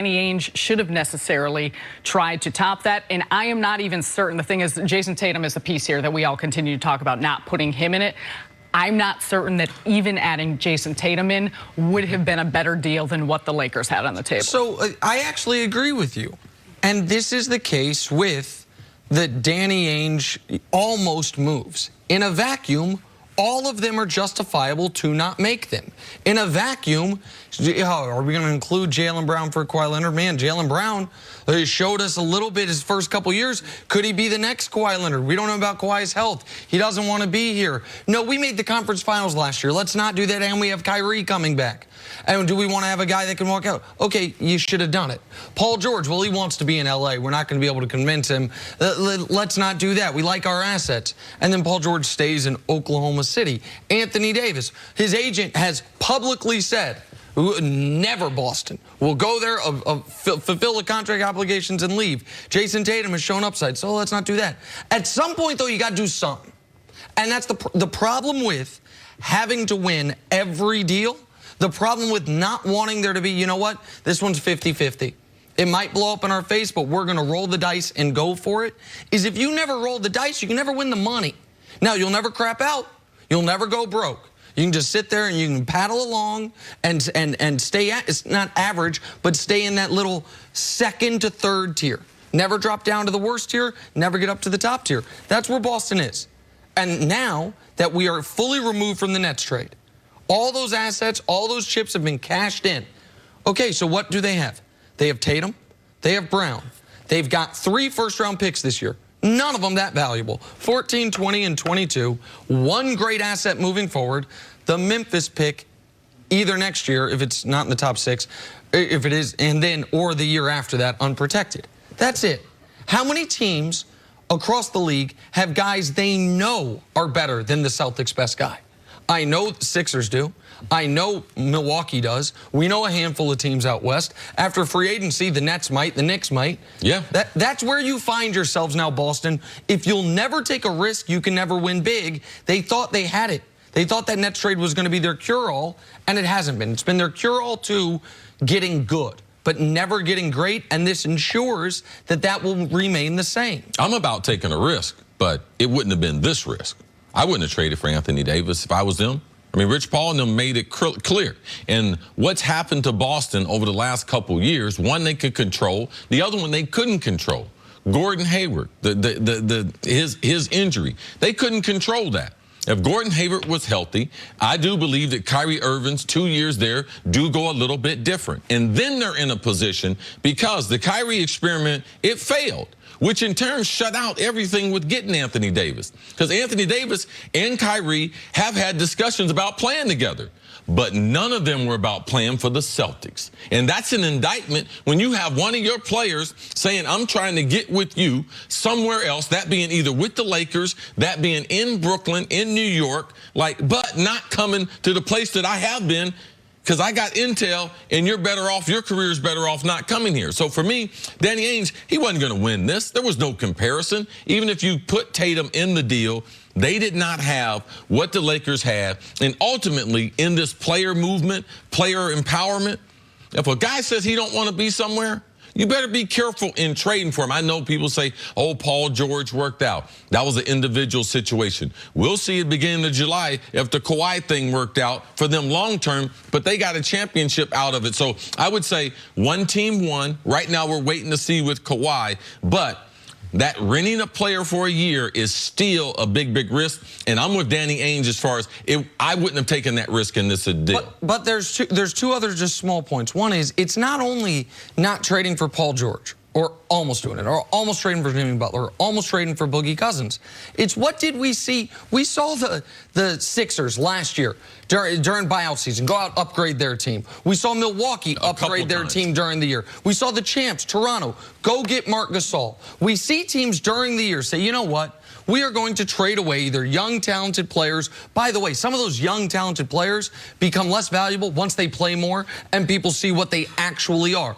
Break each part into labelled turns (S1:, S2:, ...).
S1: Ainge should have necessarily tried to top that. And I am not even certain. The thing is, Jason Tatum is the piece here that we all continue to talk about, not putting him in it. I'm not certain that even adding Jason Tatum in would have been a better deal than what the Lakers had on the table.
S2: So I actually agree with you. And this is the case with the Danny Ainge almost moves. In a vacuum, all of them are justifiable to not make them. In a vacuum, are we going to include Jaylen Brown for Kawhi Leonard? Man, Jaylen Brown showed us a little bit his first couple years. Could he be the next Kawhi Leonard? We don't know about Kawhi's health. He doesn't want to be here. No, we made the conference finals last year. Let's not do that, and we have Kyrie coming back. And do we want to have a guy that can walk out? Okay, you should have done it. Paul George, well, he wants to be in L.A. We're not going to be able to convince him. Let's not do that. We like our assets. And then Paul George stays in Oklahoma City. Anthony Davis, his agent has publicly said, never Boston. We'll go there, fulfill the contract obligations, and leave. Jason Tatum has shown upside, so let's not do that. At some point, though, you got to do something. And that's the problem with having to win every deal. The problem with not wanting there to be, you know what, this one's 50-50. It might blow up in our face, but we're going to roll the dice and go for it, is if you never roll the dice, you can never win the money. Now, you'll never crap out. You'll never go broke. You can just sit there and you can paddle along and stay at, it's not average, but stay in that little second to third tier. Never drop down to the worst tier, never get up to the top tier. That's where Boston is. And now that we are fully removed from the Nets trade, all those assets, all those chips have been cashed in. Okay, so what do they have? They have Tatum, they have Brown. They've got 3 first-round picks this year. None of them that valuable. 14, 20, and 22. One great asset moving forward. The Memphis pick, either next year, if it's not in the top 6, if it is, and then, or the year after that, unprotected. That's it. How many teams across the league have guys they know are better than the Celtics' best guy? I know the Sixers do. I know Milwaukee does. We know a handful of teams out west. After free agency, the Nets might, the Knicks might.
S3: Yeah.
S2: That's where you find yourselves now, Boston. If you'll never take a risk, you can never win big. They thought they had it. They thought that Nets trade was going to be their cure-all, and it hasn't been. It's been their cure-all to getting good, but never getting great, and this ensures that that will remain the same.
S3: I'm about taking a risk, but it wouldn't have been this risk. I wouldn't have traded for Anthony Davis if I was them. I mean, Rich Paul and them made it clear. And what's happened to Boston over the last couple years, one they could control, the other one they couldn't control. Gordon Hayward, his injury, they couldn't control that. If Gordon Hayward was healthy, I do believe that Kyrie Irving's 2 years there do go a little bit different. And then they're in a position, because the Kyrie experiment, it failed, which in turn shut out everything with getting Anthony Davis. Because Anthony Davis and Kyrie have had discussions about playing together, but none of them were about playing for the Celtics. And that's an indictment when you have one of your players saying, I'm trying to get with you somewhere else, that being either with the Lakers, that being in Brooklyn, in New York, but not coming to the place that I have been, because I got intel, and you're better off, your career's better off not coming here. So for me, Danny Ainge, he wasn't going to win this. There was no comparison. Even if you put Tatum in the deal, they did not have what the Lakers had. And ultimately, in this player movement, player empowerment, if a guy says he don't want to be somewhere, you better be careful in trading for him. I know people say, oh, Paul George worked out. That was an individual situation. We'll see at the beginning of July if the Kawhi thing worked out for them long term, but they got a championship out of it. So I would say one team won. Right now we're waiting to see with Kawhi, but that renting a player for a year is still a big, big risk. And I'm with Danny Ainge as far as I wouldn't have taken that risk in this deal.
S2: But there's two other just small points. One is it's not only not trading for Paul George, or almost doing it, or almost trading for Jimmy Butler, or almost trading for Boogie Cousins. It's what did we see? We saw the Sixers last year during buyout season go out, upgrade their team. We saw Milwaukee upgrade their team during the year. We saw the champs, Toronto, go get Marc Gasol. We see teams during the year say, you know what? We are going to trade away either young, talented players. By the way, some of those young, talented players become less valuable once they play more and people see what they actually are.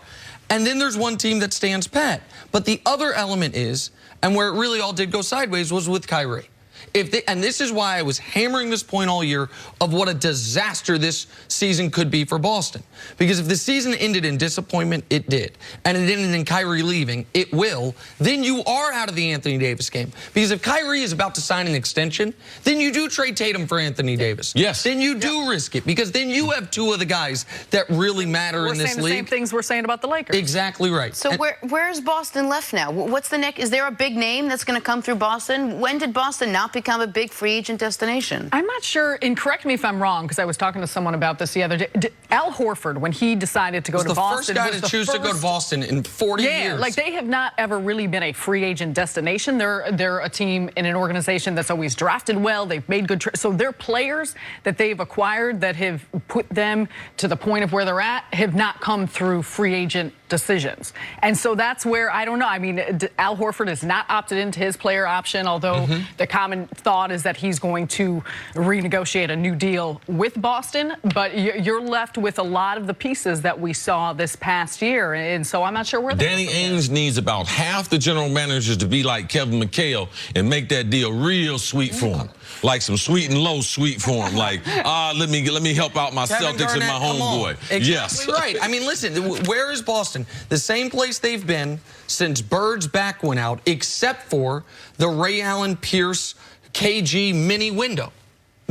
S2: And then there's one team that stands pat. But the other element is, and where it really all did go sideways, was with Kyrie. And this is why I was hammering this point all year of what a disaster this season could be for Boston. Because if the season ended in disappointment, it did. And it ended in Kyrie leaving, it will. Then you are out of the Anthony Davis game. Because if Kyrie is about to sign an extension, then you do trade Tatum for Anthony Davis.
S3: Yes.
S2: Then you do risk it. Because then you have two of the guys that really matter in this league.
S1: We're saying the same things we're saying about the Lakers.
S2: Exactly right.
S4: So where's Boston left now? What's the next? Is there a big name that's going to come through Boston? When did Boston not become a big free agent destination?
S1: I'm not sure, and correct me if I'm wrong, because I was talking to someone about this the other day. Al Horford, when he decided to go to Boston,
S2: was the first guy to choose to go to Boston in 40 years.
S1: Yeah, like they have not ever really been a free agent destination. They're a team in an organization that's always drafted well. They've made good so their players that they've acquired that have put them to the point of where they're at have not come through free agent decisions. And so that's where, I don't know. I mean, Al Horford has not opted into his player option, although the common thought is that he's going to renegotiate a new deal with Boston. But you're left with a lot of the pieces that we saw this past year. And so I'm not sure where
S3: Danny Ainge needs about half the general managers to be like Kevin McHale and make that deal real sweet for him. Like some sweet and low sweet for him. Like, let me help out my
S2: Kevin
S3: Celtics
S2: Garnett,
S3: and my homeboy.
S2: Exactly
S3: Yes.
S2: right. I mean, listen, where is Boston? The same place they've been since Bird's back went out, except for the Ray Allen, Pierce, KG mini window.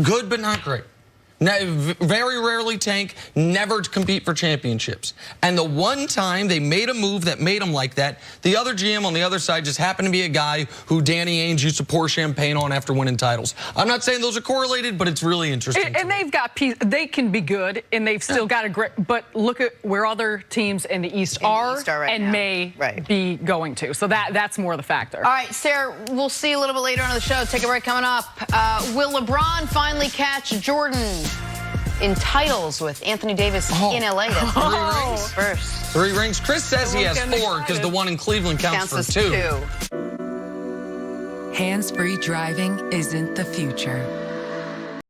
S2: Good, but not great. Very rarely tank, never compete for championships. And the one time they made a move that made them like that, the other GM on the other side just happened to be a guy who Danny Ainge used to pour champagne on after winning titles. I'm not saying those are correlated, but it's really interesting.
S1: And they've got they can be good, and they've still got a great. But look at where other teams in the East are
S4: right
S1: and
S4: now.
S1: may be going to. So that's more the factor.
S4: All right, Sarah, we'll see you a little bit later on in the show. Take a break coming up. Will LeBron finally catch Jordan in titles with Anthony Davis in LA? That's
S2: 3 rings.
S4: First.
S2: 3 rings. Chris says he has 4 because the one in Cleveland counts
S4: Counts
S2: for
S4: as
S2: 2.
S5: Hands-free driving isn't the future.